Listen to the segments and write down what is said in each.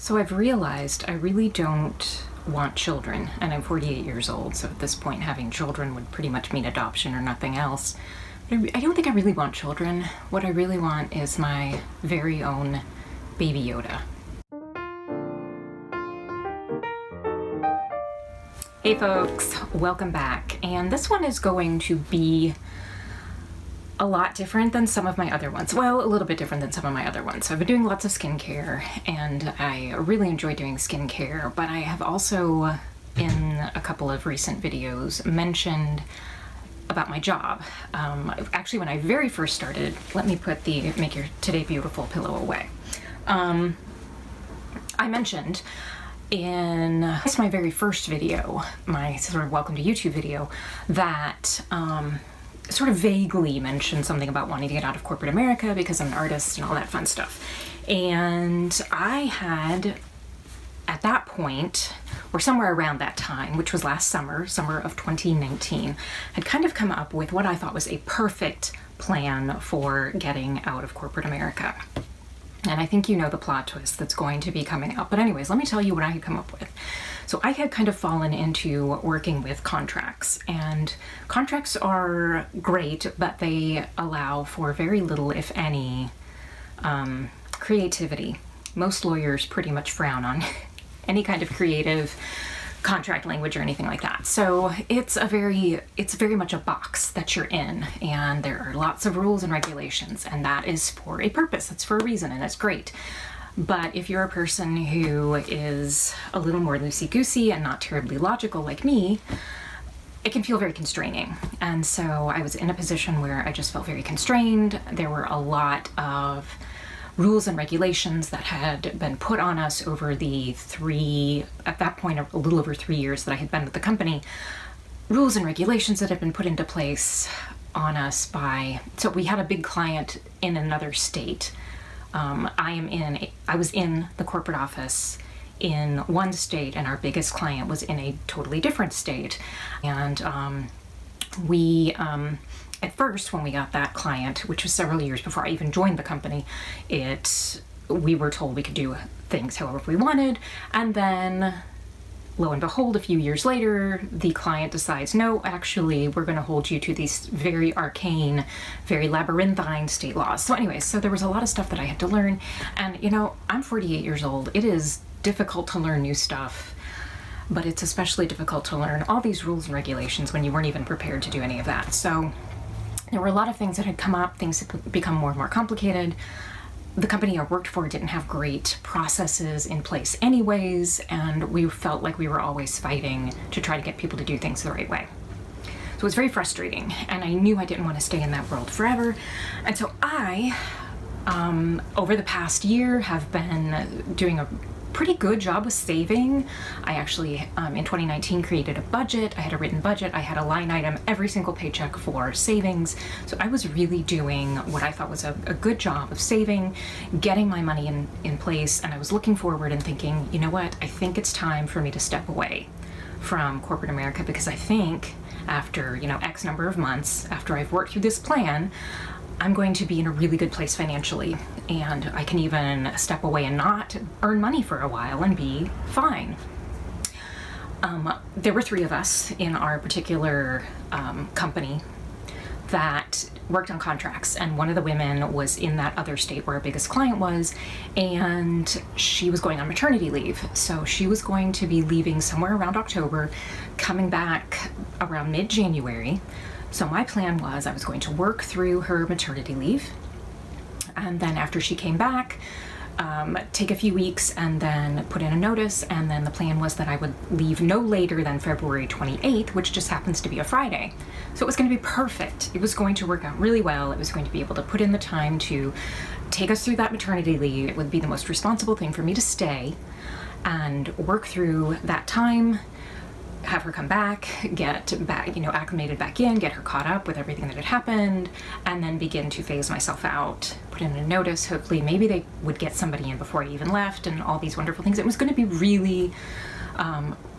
So I've realized I really don't want children, and I'm 48 years old, so at this point having children would pretty much mean adoption or nothing else. But I don't think I really want children. What I really want is my very own Baby Yoda. Hey folks, welcome back. And this one is going to be a lot different than some of my other ones. Well, a little bit different than some of my other ones. So I've been doing lots of skincare and I really enjoy doing skincare, but I have also in a couple of recent videos mentioned about my job. Actually, when I very first started, let me put the Make Your Today Beautiful pillow away. I mentioned in my very first video, my sort of welcome to YouTube video, that sort of vaguely mentioned something about wanting to get out of corporate America because I'm an artist and all that fun stuff. And I had, at that point, or somewhere around that time, which was last summer of 2019, had kind of come up with what I thought was a perfect plan for getting out of corporate America. And I think you know the plot twist that's going to be coming up. But anyways, let me tell you what I had come up with. So I had kind of fallen into working with contracts, and contracts are great, but they allow for very little, if any, creativity. Most lawyers pretty much frown on any kind of creative contract language or anything like that. So it's very much a box that you're in, and there are lots of rules and regulations, and that is for a purpose. It's for a reason, and it's great. But if you're a person who is a little more loosey-goosey and not terribly logical like me, it can feel very constraining. And so I was in a position where I just felt very constrained. There were a lot of rules and regulations that had been put on us over the at that point, a little over 3 years that I had been with the company. Rules and regulations that had been put into place on us so we had a big client in another state. I was in the corporate office in one state, and our biggest client was in a totally different state. And at first, when we got that client, which was several years before I even joined the company, we were told we could do things however we wanted, and then lo and behold, a few years later, the client decides, no, actually, we're going to hold you to these very arcane, very labyrinthine state laws. So anyways, so there was a lot of stuff that I had to learn. And, you know, I'm 48 years old. It is difficult to learn new stuff, but it's especially difficult to learn all these rules and regulations when you weren't even prepared to do any of that. So there were a lot of things that had come up. Things had become more and more complicated. The company I worked for didn't have great processes in place anyways, and we felt like we were always fighting to try to get people to do things the right way. So it was very frustrating, and I knew I didn't want to stay in that world forever. And so I, over the past year, have been doing a pretty good job with saving. I actually, in 2019, created a budget. I had a written budget. I had a line item every single paycheck for savings. So I was really doing what I thought was a good job of saving, getting my money in place. And I was looking forward and thinking, you know what? I think it's time for me to step away from corporate America, because I think after, X number of months, after I've worked through this plan, I'm going to be in a really good place financially, and I can even step away and not earn money for a while and be fine. There were 3 of us in our particular company that worked on contracts, and one of the women was in that other state where our biggest client was, and she was going on maternity leave. So she was going to be leaving somewhere around October, coming back around mid-January. So my plan was I was going to work through her maternity leave, and then after she came back, take a few weeks and then put in a notice, and then the plan was that I would leave no later than February 28th, which just happens to be a Friday. So it was going to be perfect. It was going to work out really well. It was going to be able to put in the time to take us through that maternity leave. It would be the most responsible thing for me to stay and work through that time, have her come back, get back, acclimated back in, get her caught up with everything that had happened, and then begin to phase myself out, put in a notice. Hopefully, maybe they would get somebody in before I even left, and all these wonderful things. It was going to be really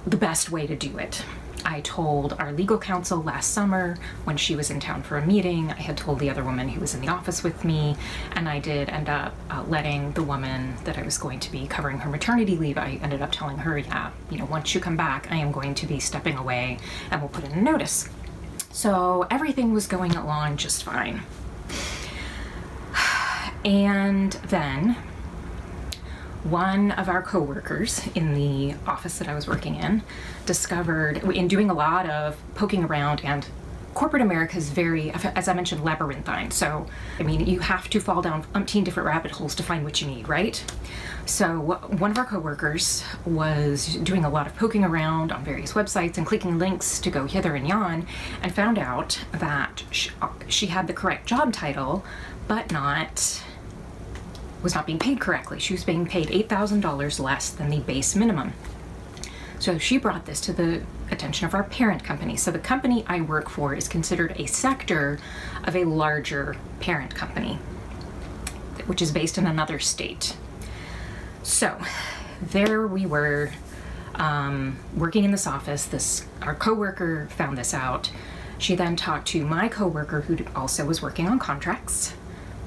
the best way to do it. I told our legal counsel last summer when she was in town for a meeting. I had told the other woman who was in the office with me, and I did end up letting the woman that I was going to be covering her maternity leave, I ended up telling her, yeah, once you come back, I am going to be stepping away and we'll put in a notice. So everything was going along just fine. And then one of our coworkers in the office that I was working in discovered, in doing a lot of poking around, and corporate America is very, as I mentioned, labyrinthine. So, you have to fall down umpteen different rabbit holes to find what you need, right? So one of our coworkers was doing a lot of poking around on various websites and clicking links to go hither and yon, and found out that she had the correct job title, but was not being paid correctly. She was being paid $8,000 less than the base minimum. So she brought this to the attention of our parent company. So the company I work for is considered a sector of a larger parent company, which is based in another state. So there we were, working in this office. Our coworker found this out. She then talked to my coworker, who also was working on contracts.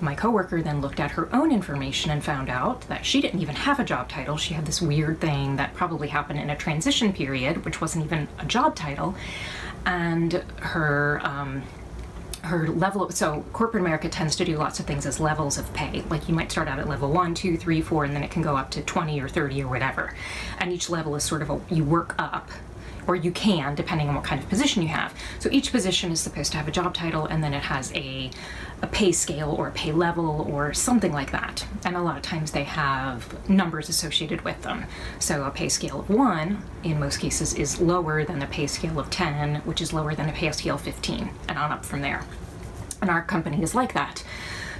My coworker then looked at her own information and found out that she didn't even have a job title. She had this weird thing that probably happened in a transition period, which wasn't even a job title. And her level of, so corporate America tends to do lots of things as levels of pay. Like you might start out at level 1, 2, 3, 4, and then it can go up to 20 or 30 or whatever. And each level is sort of you work up, or you can, depending on what kind of position you have. So each position is supposed to have a job title, and then it has a pay scale or a pay level or something like that. And a lot of times they have numbers associated with them. So a pay scale of 1, in most cases, is lower than a pay scale of 10, which is lower than a pay scale of 15, and on up from there. And our company is like that.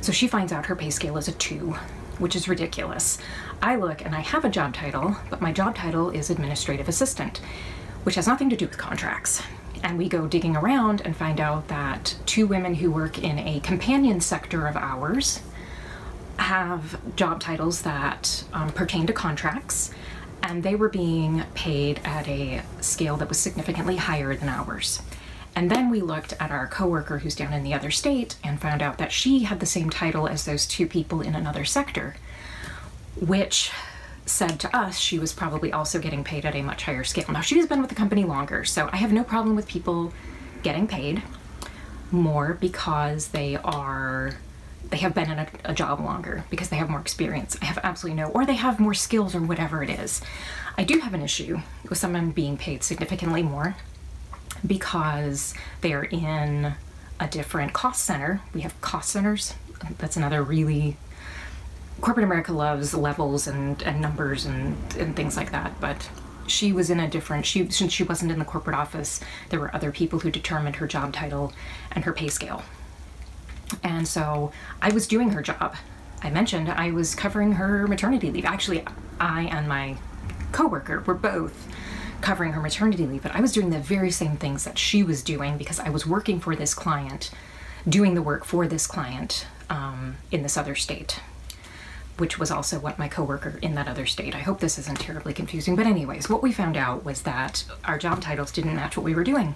So she finds out her pay scale is a 2, which is ridiculous. I look and I have a job title, but my job title is administrative assistant, which has nothing to do with contracts. And we go digging around and find out that 2 women who work in a companion sector of ours have job titles that pertain to contracts, and they were being paid at a scale that was significantly higher than ours. And then we looked at our coworker who's down in the other state and found out that she had the same title as those 2 people in another sector, which said to us she was probably also getting paid at a much higher scale. Now, she's been with the company longer, so I have no problem with people getting paid more because they have been in a job longer, because they have more experience. I have absolutely or they have more skills or whatever it is. I do have an issue with someone being paid significantly more because they are in a different cost center. We have cost centers. That's another really, corporate America loves levels and numbers and things like that, but she was in a different, since she wasn't in the corporate office, there were other people who determined her job title and her pay scale. And so I was doing her job. I mentioned I was covering her maternity leave. Actually, I and my coworker were both covering her maternity leave, but I was doing the very same things that she was doing because I was working for this client, doing the work for this client in this other state, which was also what my coworker in that other state. I hope this isn't terribly confusing, but anyways, what we found out was that our job titles didn't match what we were doing.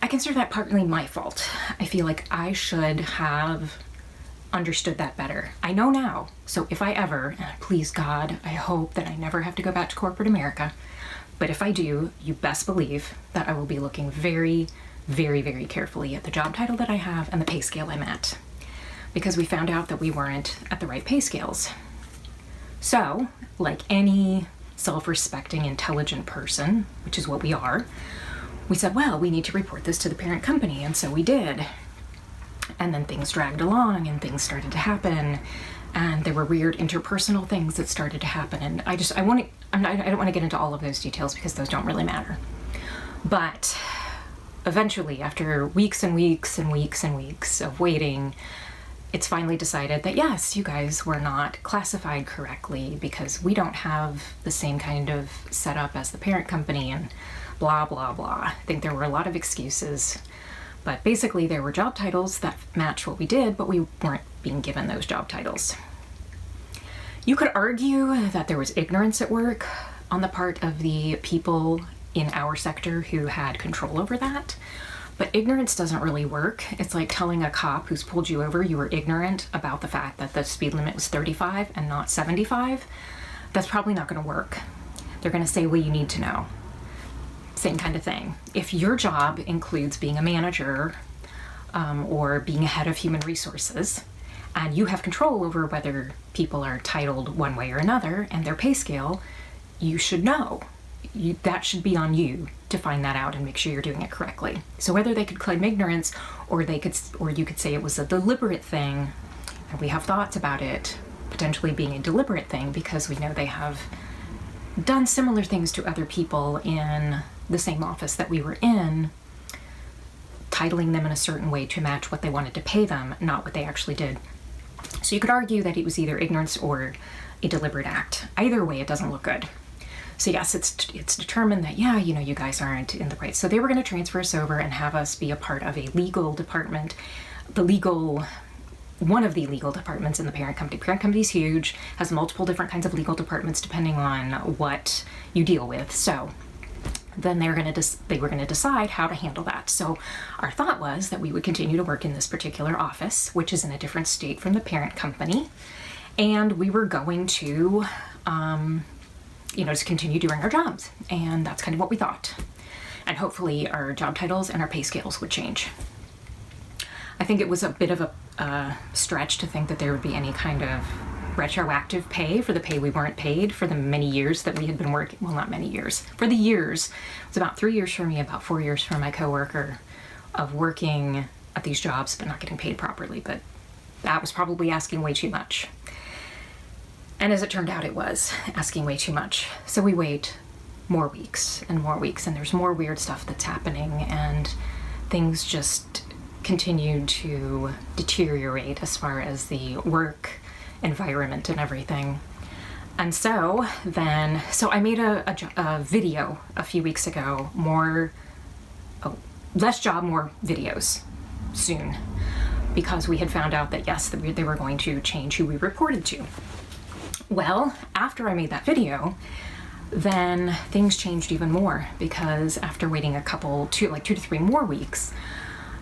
I consider that partly my fault. I feel like I should have understood that better. I know now, so if I ever, and please God, I hope that I never have to go back to corporate America, but if I do, you best believe that I will be looking very, very, very carefully at the job title that I have and the pay scale I'm at, because we found out that we weren't at the right pay scales. So, like any self-respecting, intelligent person, which is what we are, we said, well, we need to report this to the parent company, and so we did. And then things dragged along and things started to happen, and there were weird interpersonal things that started to happen, and I don't want to get into all of those details because those don't really matter. But eventually, after weeks and weeks and weeks and weeks of waiting, it's finally decided that yes, you guys were not classified correctly because we don't have the same kind of setup as the parent company and blah, blah, blah. I think there were a lot of excuses, but basically there were job titles that matched what we did, but we weren't being given those job titles. You could argue that there was ignorance at work on the part of the people in our sector who had control over that. But ignorance doesn't really work. It's like telling a cop who's pulled you over you were ignorant about the fact that the speed limit was 35 and not 75. That's probably not going to work. They're going to say, well, you need to know. Same kind of thing. If your job includes being a manager or being a head of human resources, and you have control over whether people are titled one way or another and their pay scale, you should know. That should be on you to find that out and make sure you're doing it correctly. So whether they could claim ignorance or you could say it was a deliberate thing, and we have thoughts about it potentially being a deliberate thing because we know they have done similar things to other people in the same office that we were in, titling them in a certain way to match what they wanted to pay them, not what they actually did. So you could argue that it was either ignorance or a deliberate act. Either way, it doesn't look good. So yes, it's determined that, yeah, you know, you guys aren't in the right. So they were going to transfer us over and have us be a part of a legal department, one of the legal departments in the parent company. Parent company's huge, has multiple different kinds of legal departments depending on what you deal with. So then they were going to decide how to handle that. So our thought was that we would continue to work in this particular office, which is in a different state from the parent company, and we were going to just continue doing our jobs. And that's kind of what we thought. And hopefully our job titles and our pay scales would change. I think it was a bit of a stretch to think that there would be any kind of retroactive pay for the pay we weren't paid for the many years that we had been working. Well, not many years. For the years, it was about 3 years for me, about 4 years for my coworker of working at these jobs but not getting paid properly. But that was probably asking way too much. And as it turned out, it was asking way too much. So we wait more weeks, and there's more weird stuff that's happening, and things just continued to deteriorate as far as the work environment and everything. And so I made a video a few weeks ago, less job, more videos soon, because we had found out that yes, they were going to change who we reported to. Well, after I made that video, then things changed even more, because after waiting 2 to 3 more weeks,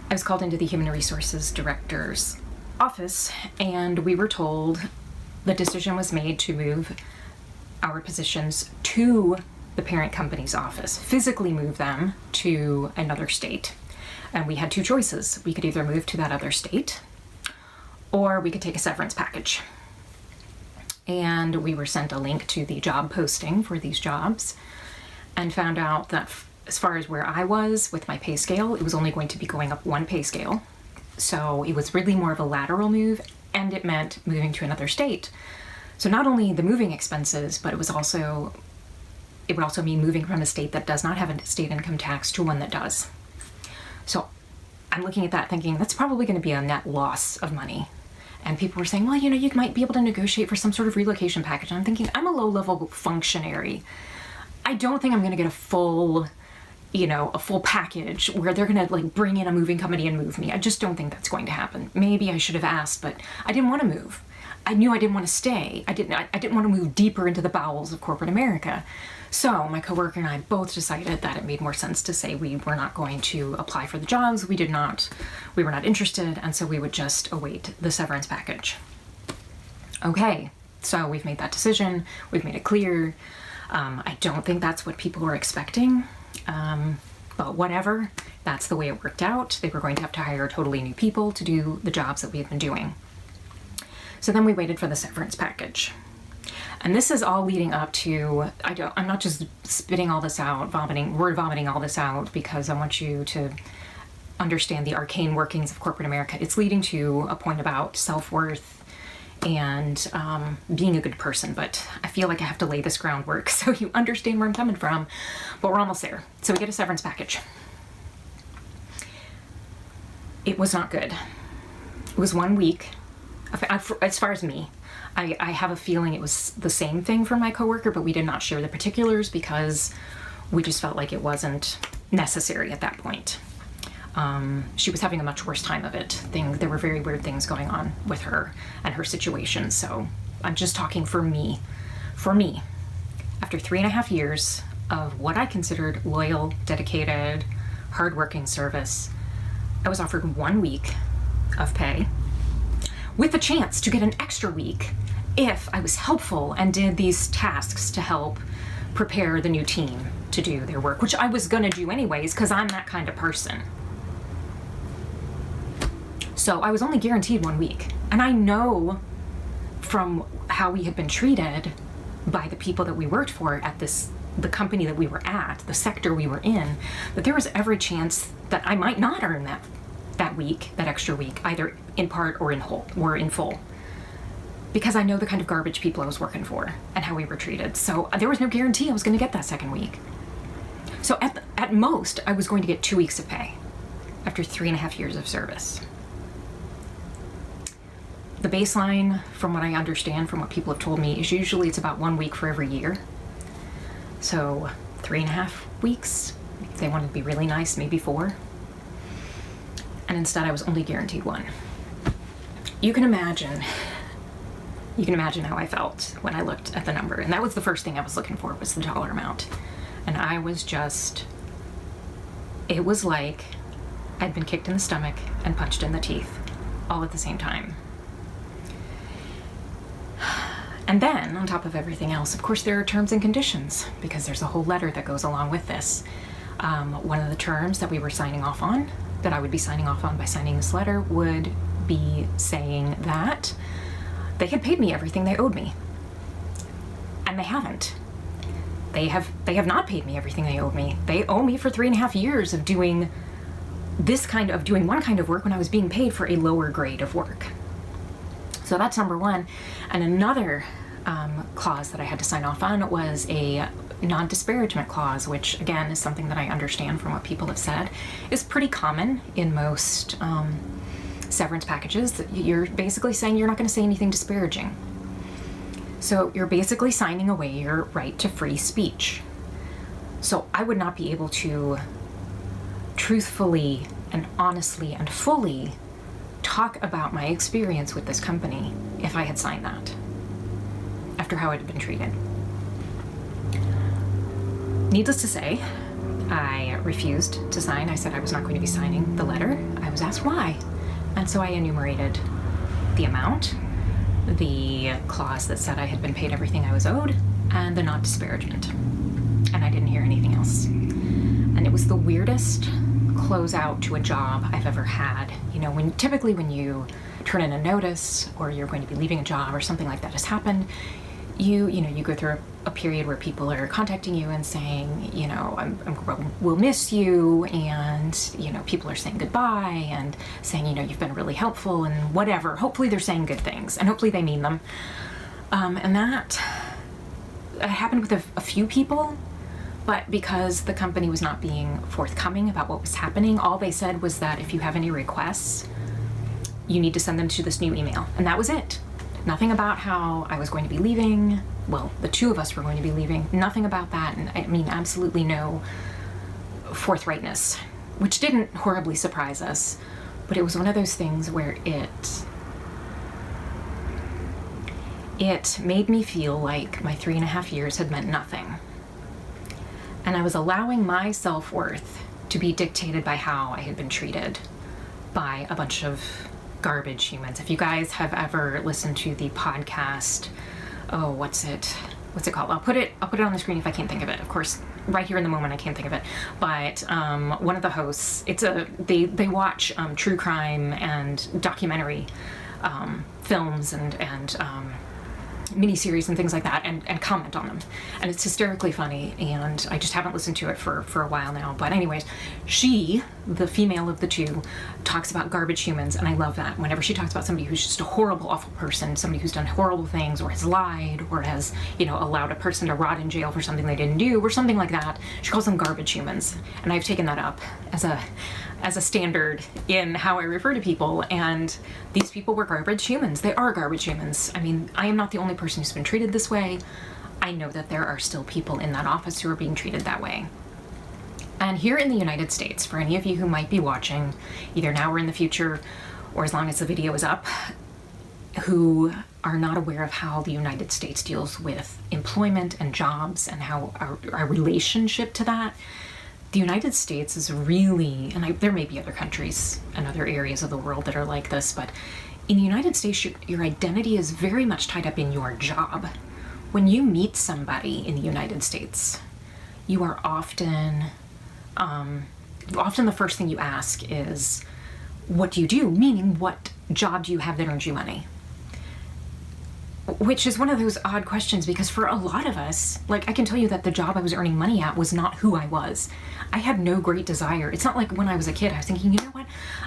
I was called into the Human Resources Director's office, and we were told the decision was made to move our positions to the parent company's office, physically move them to another state. And we had 2 choices. We could either move to that other state, or we could take a severance package. And we were sent a link to the job posting for these jobs, and found out that as far as where I was with my pay scale, it was only going to be going up 1 pay scale. So it was really more of a lateral move, and it meant moving to another state. So not only the moving expenses, but it would also mean moving from a state that does not have a state income tax to one that does. So I'm looking at that thinking that's probably going to be a net loss of money. And people were saying, well, you might be able to negotiate for some sort of relocation package. And I'm thinking, I'm a low-level functionary. I don't think I'm going to get a full package where they're going to bring in a moving company and move me. I just don't think that's going to happen. Maybe I should have asked, but I didn't want to move. I knew I didn't want to stay. I didn't want to move deeper into the bowels of corporate America. So my coworker and I both decided that it made more sense to say we were not going to apply for the jobs. We were not interested, and so we would just await the severance package. Okay, so we've made that decision. We've made it clear. I don't think that's what people were expecting, but whatever. That's the way it worked out. They were going to have to hire totally new people to do the jobs that we had been doing. So then we waited for the severance package. And this is all leading up to, I'm not just spitting all this out, word vomiting all this out because I want you to understand the arcane workings of corporate America. It's leading to a point about self-worth and being a good person, but I feel like I have to lay this groundwork so you understand where I'm coming from, but we're almost there. So we get a severance package. It was not good. It was 1 week. As far as me, I have a feeling it was the same thing for my coworker, but we did not share the particulars because we just felt like it wasn't necessary at that point. She was having a much worse time of it. There were very weird things going on with her and her situation. So I'm just talking for me. For me, after 3.5 years of what I considered loyal, dedicated, hardworking service, I was offered 1 week of pay with the chance to get an extra week if I was helpful and did these tasks to help prepare the new team to do their work, which I was gonna do anyways because I'm that kind of person. So I was only guaranteed 1 week. And I know from how we had been treated by the people that we worked for at the company that we were at, the sector we were in, that there was every chance that I might not earn that week, that extra week, either in part or in whole or in full. Because I know the kind of garbage people I was working for and how we were treated. So there was no guarantee I was going to get that second week. So at most, I was going to get 2 weeks of pay after 3.5 years of service. The baseline, from what I understand, from what people have told me, is usually it's about 1 week for every year. So 3.5 weeks. If they wanted to be really nice, maybe 4. And instead I was only guaranteed 1. You can imagine how I felt when I looked at the number. And that was the first thing I was looking for, was the dollar amount. And I was just, it was like I'd been kicked in the stomach and punched in the teeth all at the same time. And then, on top of everything else, of course, there are terms and conditions, because there's a whole letter that goes along with this. One of the terms that we were signing off on, that I would be signing off on by signing this letter, would be saying that they had paid me everything they owed me. And they haven't. They have not paid me everything they owed me. They owe me for 3.5 years of doing one kind of work when I was being paid for a lower grade of work. So that's number one. And another clause that I had to sign off on was a non-disparagement clause, which again is something that I understand from what people have said is pretty common in most severance packages. You're basically saying you're not going to say anything disparaging. So you're basically signing away your right to free speech. So I would not be able to truthfully and honestly and fully talk about my experience with this company if I had signed that, after how it had been treated. Needless to say, I refused to sign. I said I was not going to be signing the letter. I was asked why. And so I enumerated the amount, the clause that said I had been paid everything I was owed, and the non-disparagement. And I didn't hear anything else. And it was the weirdest closeout to a job I've ever had. You know, typically when you turn in a notice or you're going to be leaving a job or something like that has happened, you go through a period where people are contacting you and saying, we'll miss you, and people are saying goodbye and saying, you've been really helpful and whatever. Hopefully they're saying good things and hopefully they mean them. And that happened with a few people, but because the company was not being forthcoming about what was happening, all they said was that if you have any requests, you need to send them to this new email. And that was it. Nothing about how I was going to be leaving. Well, the two of us were going to be leaving. Nothing about that. And I mean, absolutely no forthrightness, which didn't horribly surprise us. But it was one of those things where it made me feel like my 3.5 years had meant nothing. And I was allowing my self-worth to be dictated by how I had been treated by a bunch of garbage humans. If you guys have ever listened to the podcast, what's it called? I'll put it on the screen if I can't think of it. Of course, right here in the moment I can't think of it. But one of the hosts, they watch true crime and documentary films and miniseries and things like that, and comment on them, and it's hysterically funny, and I just haven't listened to it for a while now. But anyways, she, the female of the two, talks about garbage humans, and I love that. Whenever she talks about somebody who's just a horrible, awful person, somebody who's done horrible things or has lied or has allowed a person to rot in jail for something they didn't do or something like that, she calls them garbage humans. And I've taken that up as a standard in how I refer to people, and these people were garbage humans. They are garbage humans. I mean, I am not the only person who's been treated this way. I know that there are still people in that office who are being treated that way. And here in the United States, for any of you who might be watching, either now or in the future, or as long as the video is up, who are not aware of how the United States deals with employment and jobs and how our relationship to that. The United States is really, and there may be other countries and other areas of the world that are like this, but in the United States, your identity is very much tied up in your job. When you meet somebody in the United States, you are often the first thing you ask is, what do you do? Meaning, what job do you have that earns you money? Which is one of those odd questions, because for a lot of us, like, I can tell you that the job I was earning money at was not who I was. I had no great desire. It's not like when I was a kid, I was thinking, you know what?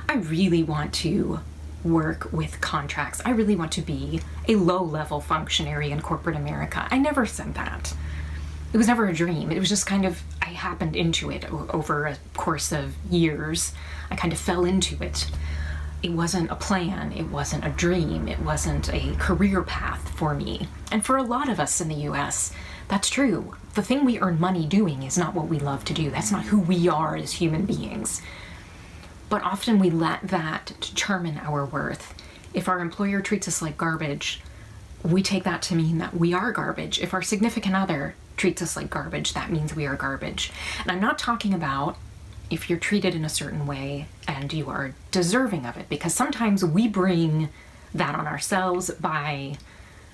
I really want to work with contracts. I really want to be a low-level functionary in corporate America. I never said that. It was never a dream. It was just kind of, I happened into it over a course of years. I kind of fell into it. It wasn't a plan. It wasn't a dream. It wasn't a career path for me. And for a lot of us in the US, that's true. The thing we earn money doing is not what we love to do. That's not who we are as human beings. But often we let that determine our worth. If our employer treats us like garbage, we take that to mean that we are garbage. If our significant other treats us like garbage, that means we are garbage. And I'm not talking about if you're treated in a certain way and you are deserving of it, because sometimes we bring that on ourselves by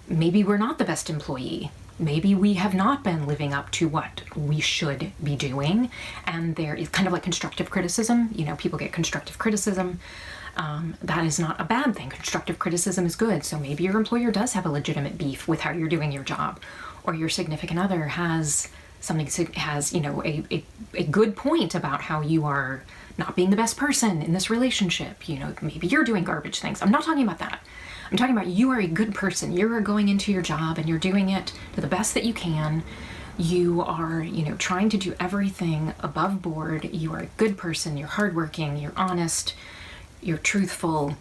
maybe we're not the best employee. Maybe we have not been living up to what we should be doing. And there is kind of like constructive criticism. You know, people get constructive criticism. That is not a bad thing. Constructive criticism is good. So maybe your employer does have a legitimate beef with how you're doing your job, or your significant other has a good point about how you are not being the best person in this relationship. You know, maybe you're doing garbage things. I'm not talking about that. I'm talking about you are a good person. You're going into your job and you're doing it to the best that you can. You are, trying to do everything above board. You are a good person. You're hardworking. You're honest. You're truthful.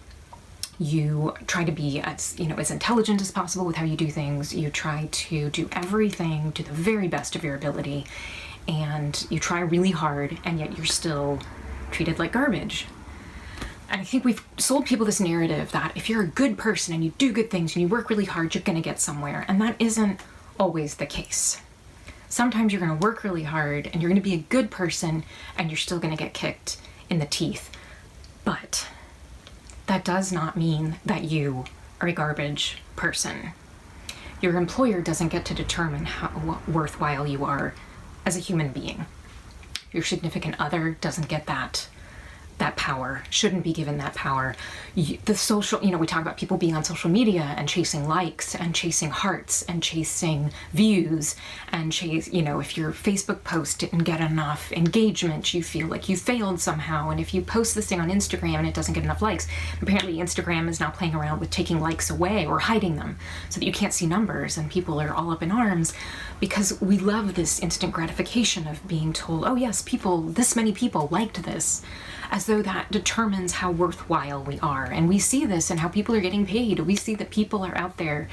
You try to be as intelligent as possible with how you do things. You try to do everything to the very best of your ability, and you try really hard, and yet you're still treated like garbage. And I think we've sold people this narrative that if you're a good person and you do good things and you work really hard, you're going to get somewhere. And that isn't always the case. Sometimes you're going to work really hard and you're going to be a good person and you're still going to get kicked in the teeth. But that does not mean that you are a garbage person. Your employer doesn't get to determine how worthwhile you are as a human being. Your significant other doesn't get that power, shouldn't be given that power. We talk about people being on social media and chasing likes and chasing hearts and chasing views and if your Facebook post didn't get enough engagement, you feel like you failed somehow. And if you post this thing on Instagram and it doesn't get enough likes, apparently Instagram is now playing around with taking likes away or hiding them so that you can't see numbers, and people are all up in arms because we love this instant gratification of being told, oh yes, this many people liked this, as though that determines how worthwhile we are. And we see this in how people are getting paid. We see that people are out there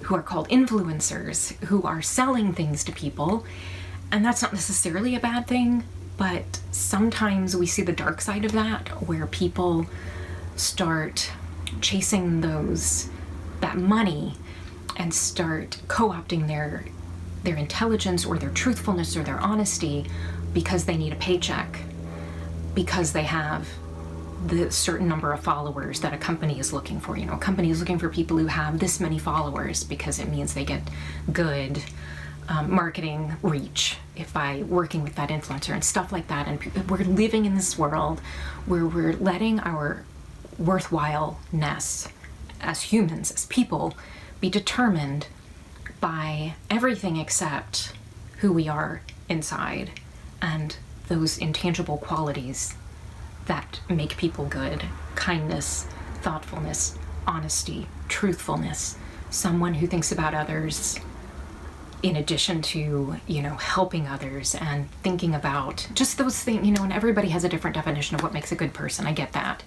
who are called influencers, who are selling things to people. And that's not necessarily a bad thing, but sometimes we see the dark side of that, where people start chasing that money and start co-opting their intelligence or their truthfulness or their honesty because they need a paycheck, because they have the certain number of followers that a company is looking for. A company is looking for people who have this many followers because it means they get good marketing reach if by working with that influencer and stuff like that. And we're living in this world where we're letting our worthwhileness as humans, as people, be determined by everything except who we are inside and those intangible qualities that make people good: kindness, thoughtfulness, honesty, truthfulness, someone who thinks about others in addition to, helping others and thinking about just those things, and everybody has a different definition of what makes a good person. I get that.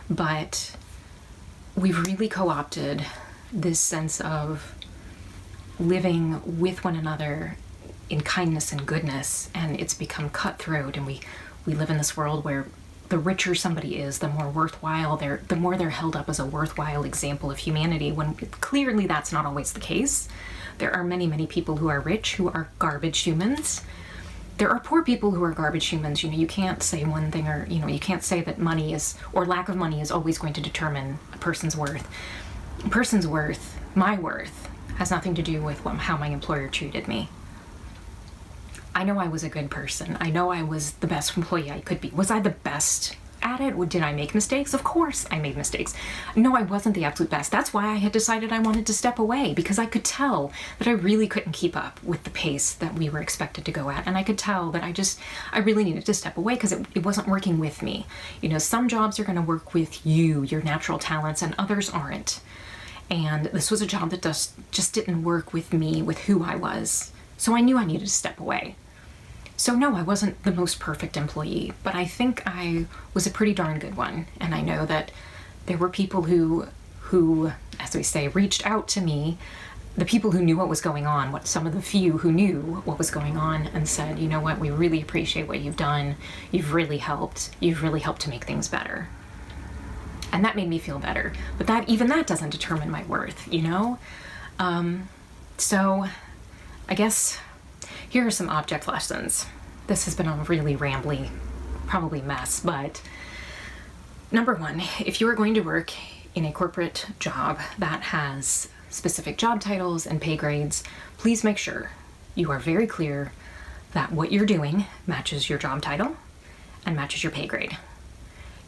But we've really co-opted this sense of living with one another in kindness and goodness, and it's become cutthroat, and we live in this world where the richer somebody is, the more worthwhile the more they're held up as a worthwhile example of humanity, when clearly that's not always the case. There are many, many people who are rich who are garbage humans. There are poor people who are garbage humans. You can't say one thing, or you can't say that money is, or lack of money is always going to determine a person's worth. A person's worth, my worth, has nothing to do with how my employer treated me. I know I was a good person. I know I was the best employee I could be. Was I the best at it? Did I make mistakes? Of course I made mistakes. No, I wasn't the absolute best. That's why I had decided I wanted to step away, because I could tell that I really couldn't keep up with the pace that we were expected to go at. And I could tell that I really needed to step away because it wasn't working with me. Some jobs are going to work with you, your natural talents, and others aren't. And this was a job that just didn't work with me, with who I was. So I knew I needed to step away. So no, I wasn't the most perfect employee, but I think I was a pretty darn good one. And I know that there were people who, as we say, reached out to me, the people who knew what was going on, some of the few who knew what was going on, and said, you know what, we really appreciate what you've done. You've really helped to make things better. And that made me feel better. But even that doesn't determine my worth, So I guess here are some object lessons. This has been a really rambly, probably mess, but number one, if you are going to work in a corporate job that has specific job titles and pay grades, please make sure you are very clear that what you're doing matches your job title and matches your pay grade.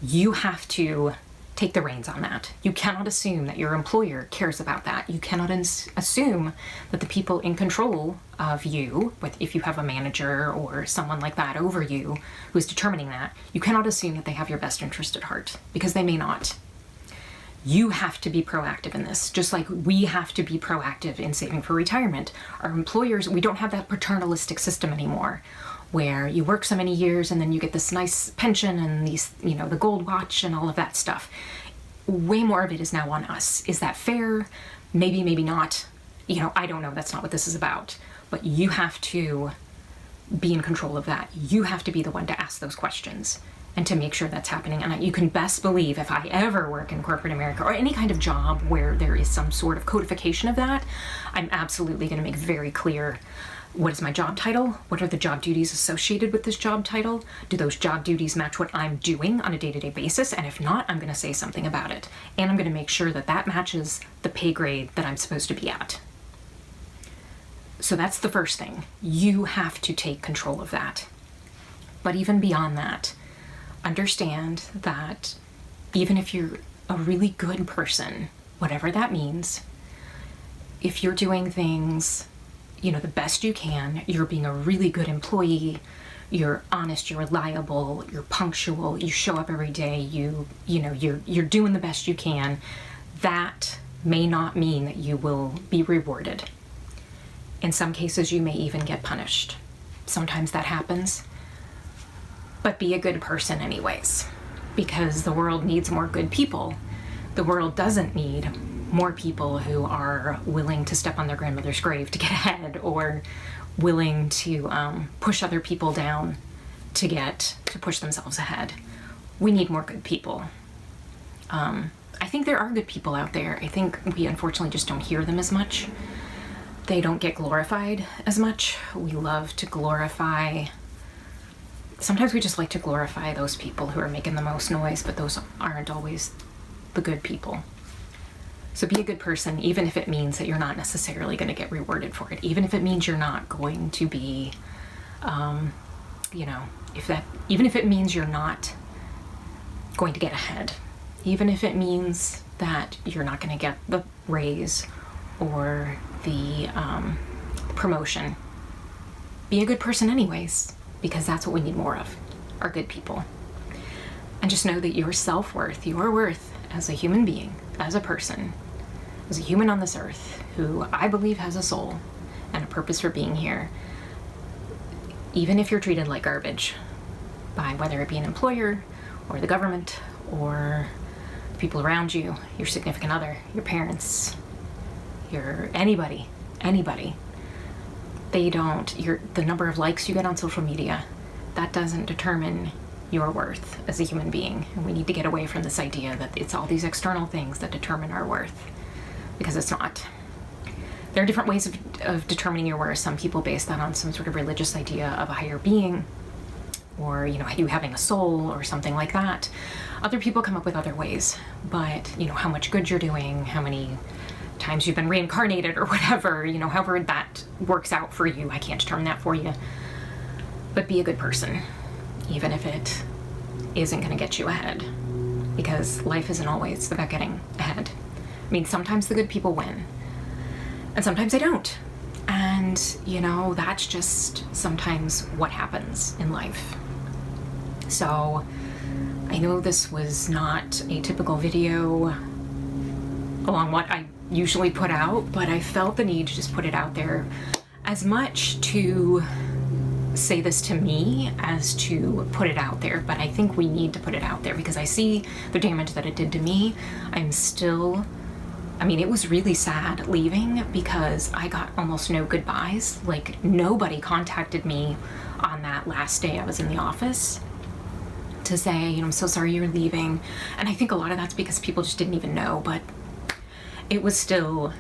You have to take the reins on that. You cannot assume that your employer cares about that. You cannot assume that the people in control of you, if you have a manager or someone like that over you who is determining that, you cannot assume that they have your best interest at heart, because they may not. You have to be proactive in this, just like we have to be proactive in saving for retirement. Our employers, we don't have that paternalistic system anymore, where you work so many years and then you get this nice pension and these, the gold watch and all of that stuff. Way more of it is now on us. Is that fair? Maybe, maybe not. I don't know. That's not what this is about. But you have to be in control of that. You have to be the one to ask those questions and to make sure that's happening. And you can best believe, if I ever work in corporate America or any kind of job where there is some sort of codification of that, I'm absolutely going to make very clear, what is my job title? What are the job duties associated with this job title? Do those job duties match what I'm doing on a day-to-day basis? And if not, I'm going to say something about it. And I'm going to make sure that that matches the pay grade that I'm supposed to be at. So that's the first thing. You have to take control of that. But even beyond that, understand that even if you're a really good person, whatever that means, if you're doing things the best you can, you're being a really good employee, you're honest, you're reliable, you're punctual, you show up every day, you're doing the best you can, that may not mean that you will be rewarded. In some cases, you may even get punished. Sometimes that happens. But be a good person anyways, because the world needs more good people. The world doesn't need more people who are willing to step on their grandmother's grave to get ahead, or willing to push other people down to push themselves ahead. We need more good people. I think there are good people out there. I think we unfortunately just don't hear them as much. They don't get glorified as much. We love to glorify. Sometimes we just like to glorify those people who are making the most noise, but those aren't always the good people. So be a good person, even if it means that you're not necessarily going to get rewarded for it. Even if it means you're not going to be, even if it means you're not going to get ahead. Even if it means that you're not going to get the raise or the promotion. Be a good person anyways, because that's what we need more of, are good people. And just know that your self-worth, your worth as a human being, as a person, as a human on this earth, who I believe has a soul and a purpose for being here, even if you're treated like garbage by whether it be an employer or the government or people around you, your significant other, your parents, anybody, the number of likes you get on social media, that doesn't determine your worth as a human being. And we need to get away from this idea that it's all these external things that determine our worth, because it's not. There are different ways of determining your worth. Some people base that on some sort of religious idea of a higher being, or, you know, you having a soul or something like that. Other people come up with other ways, but, you know, how much good you're doing, how many times you've been reincarnated or whatever, you know, however that works out for you. I can't determine that for you. But be a good person, even if it isn't going to get you ahead, because life isn't always about getting ahead. I mean, sometimes the good people win, and sometimes they don't. And, you know, that's just sometimes what happens in life. So I know this was not a typical video along what I usually put out, but I felt the need to just put it out there, as much to say this to me as to put it out there. But I think we need to put it out there because I see the damage that it did to me. I mean, it was really sad leaving because I got almost no goodbyes. Like, nobody contacted me on that last day I was in the office to say, you know, I'm so sorry you're leaving. And I think a lot of that's because people just didn't even know, but it was still,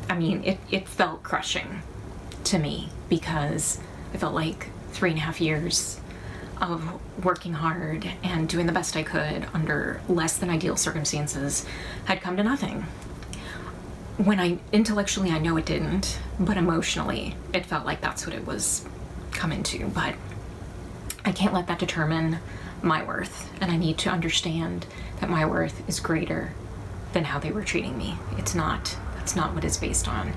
I mean, it felt crushing to me because I felt like 3.5 years of working hard and doing the best I could under less than ideal circumstances had come to nothing. When intellectually I know it didn't, but emotionally it felt like that's what it was coming to. But I can't let that determine my worth, and I need to understand that my worth is greater than how they were treating me. That's not what it's based on.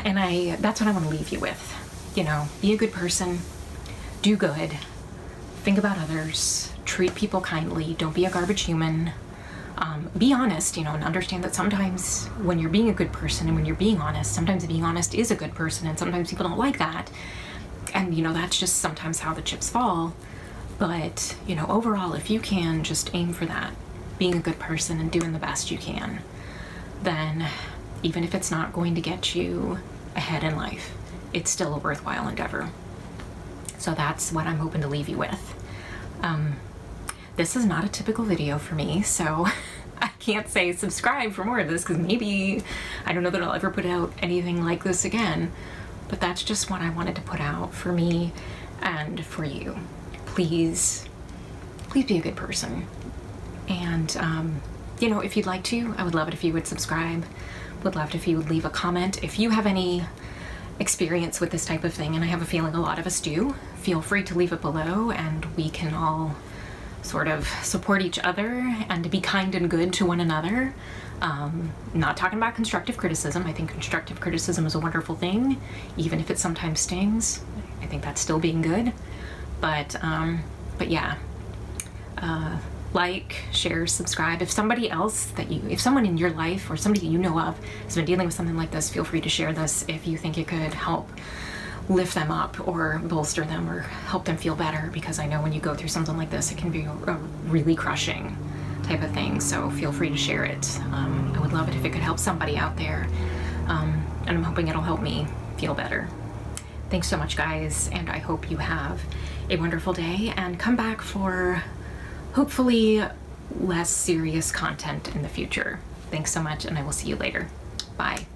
And that's what I want to leave you with. You know, be a good person, do good, think about others, treat people kindly, don't be a garbage human, be honest, you know, and understand that sometimes when you're being a good person and when you're being honest, sometimes being honest is a good person, and sometimes people don't like that. And, you know, that's just sometimes how the chips fall. But, you know, overall, if you can just aim for that, being a good person and doing the best you can, then even if it's not going to get you ahead in life, it's still a worthwhile endeavor. So that's what I'm hoping to leave you with. This is not a typical video for me, so I can't say subscribe for more of this, because maybe, I don't know that I'll ever put out anything like this again, but that's just what I wanted to put out for me and for you. Please be a good person. And, you know, if you'd like to, I would love it if you would subscribe. Would love it if you would leave a comment. If you have any experience with this type of thing, and I have a feeling a lot of us do, feel free to leave it below, and we can all sort of support each other and to be kind and good to one another. Not talking about constructive criticism. I think constructive criticism is a wonderful thing, even if it sometimes stings. I think that's still being good. But yeah, like, share, subscribe. If somebody else if someone in your life or somebody you know of has been dealing with something like this, feel free to share this if you think it could help lift them up or bolster them or help them feel better, because I know when you go through something like this, it can be a really crushing type of thing. So feel free to share it. I would love it if it could help somebody out there, and I'm hoping it'll help me feel better. Thanks so much, guys, and I hope you have a wonderful day, and come back for hopefully less serious content in the future. Thanks so much, and I will see you later. Bye.